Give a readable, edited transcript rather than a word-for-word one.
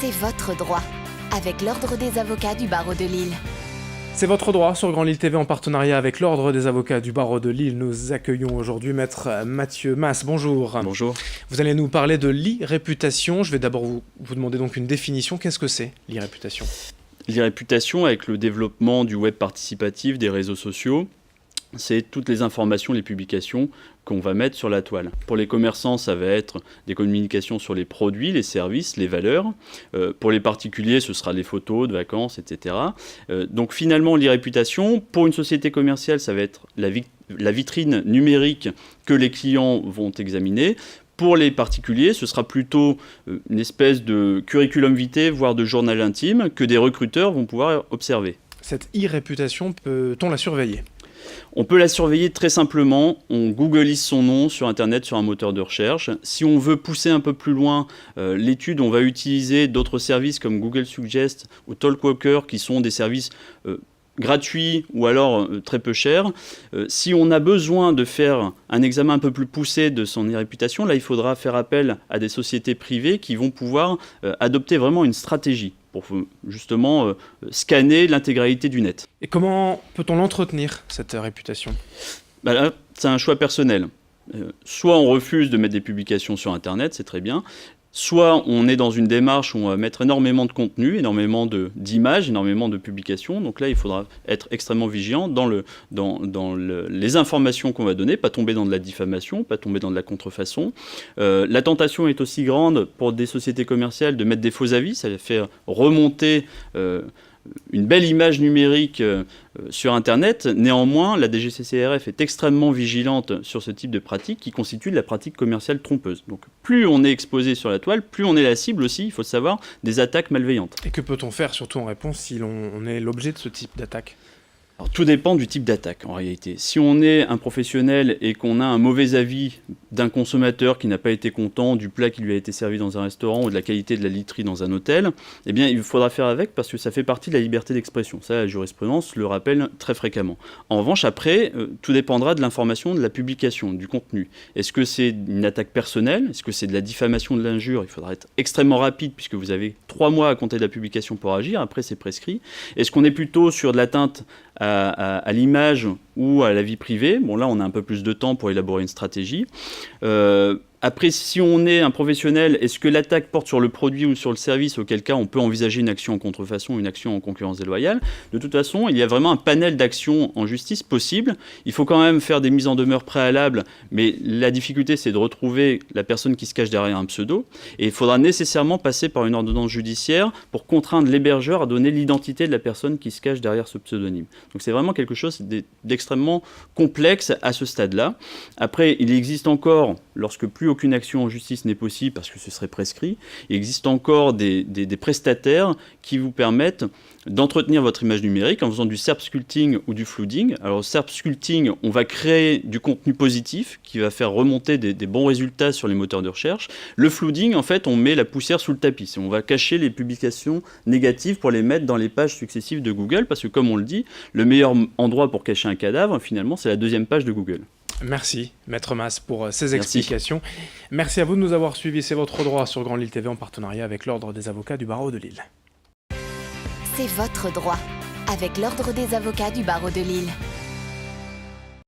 C'est votre droit, avec l'Ordre des avocats du barreau de Lille. C'est votre droit sur Grand Lille TV en partenariat avec l'Ordre des avocats du barreau de Lille. Nous accueillons aujourd'hui Maître Mathieu Mas. Bonjour. Bonjour. Vous allez nous parler de l'e-réputation. Je vais d'abord vous demander donc une définition. Qu'est-ce que c'est l'e-réputation ? L'e-réputation, avec le développement du web participatif, des réseaux sociaux, c'est toutes les informations, les publications qu'on va mettre sur la toile. Pour les commerçants, ça va être des communications sur les produits, les services, les valeurs. Pour les particuliers, ce sera les photos de vacances, etc. Donc finalement, l'e-réputation, pour une société commerciale, ça va être la vitrine numérique que les clients vont examiner. Pour les particuliers, ce sera plutôt une espèce de curriculum vitae, voire de journal intime, que des recruteurs vont pouvoir observer. Cette e-réputation, peut-on la surveiller ? On peut la surveiller très simplement, on googleise son nom sur Internet, sur un moteur de recherche. Si on veut pousser un peu plus loin l'étude, on va utiliser d'autres services comme Google Suggest ou Talkwalker, qui sont des services gratuits ou alors très peu chers. Si on a besoin de faire un examen un peu plus poussé de son réputation, là il faudra faire appel à des sociétés privées qui vont pouvoir adopter vraiment une stratégie pour justement scanner l'intégralité du net. Et comment peut-on l'entretenir, cette réputation ? Là, c'est un choix personnel. Soit on refuse de mettre des publications sur Internet, c'est très bien. Soit on est dans une démarche où on va mettre énormément de contenu, énormément d'images, énormément de publications. Donc là, il faudra être extrêmement vigilant dans les informations qu'on va donner, pas tomber dans de la diffamation, pas tomber dans de la contrefaçon. La tentation est aussi grande pour des sociétés commerciales de mettre des faux avis. Ça va faire remonter une belle image numérique sur Internet. Néanmoins, la DGCCRF est extrêmement vigilante sur ce type de pratique qui constitue de la pratique commerciale trompeuse. Donc plus on est exposé sur la toile, plus on est la cible aussi, il faut le savoir, des attaques malveillantes. Et que peut-on faire, surtout en réponse, si l'on est l'objet de ce type d'attaque ? Alors, tout dépend du type d'attaque en réalité. Si on est un professionnel et qu'on a un mauvais avis d'un consommateur qui n'a pas été content du plat qui lui a été servi dans un restaurant ou de la qualité de la literie dans un hôtel, eh bien il faudra faire avec parce que ça fait partie de la liberté d'expression. Ça, la jurisprudence le rappelle très fréquemment. En revanche, après, tout dépendra de l'information, de la publication, du contenu. Est-ce que c'est une attaque personnelle ? Est-ce que c'est de la diffamation, de l'injure ? Il faudra être extrêmement rapide puisque vous avez 3 mois à compter de la publication pour agir. Après, c'est prescrit. Est-ce qu'on est plutôt sur de l'atteinte à l'image ou à la vie privée? Bon, là, on a un peu plus de temps pour élaborer une stratégie. Après, si on est un professionnel, est-ce que l'attaque porte sur le produit ou sur le service, auquel cas on peut envisager une action en contrefaçon, une action en concurrence déloyale? De toute façon, il y a vraiment un panel d'actions en justice possible. Il faut quand même faire des mises en demeure préalables, mais la difficulté, c'est de retrouver la personne qui se cache derrière un pseudo. Et il faudra nécessairement passer par une ordonnance judiciaire pour contraindre l'hébergeur à donner l'identité de la personne qui se cache derrière ce pseudonyme. Donc c'est vraiment quelque chose d'extrêmement complexe à ce stade-là. Après, il existe encore, lorsque plus aucune action en justice n'est possible parce que ce serait prescrit, il existe encore des prestataires qui vous permettent d'entretenir votre image numérique en faisant du SERP sculpting ou du flooding. Alors SERP sculpting, on va créer du contenu positif qui va faire remonter des bons résultats sur les moteurs de recherche. Le flooding, en fait, on met la poussière sous le tapis. On va cacher les publications négatives pour les mettre dans les pages successives de Google parce que, comme on le dit, le meilleur endroit pour cacher un cadavre, finalement, c'est la 2e page de Google. Merci, Maître Mas, pour ces explications. Merci à vous de nous avoir suivis. C'est votre droit sur Grand Lille TV en partenariat avec l'Ordre des avocats du barreau de Lille. C'est votre droit, avec l'Ordre des avocats du barreau de Lille.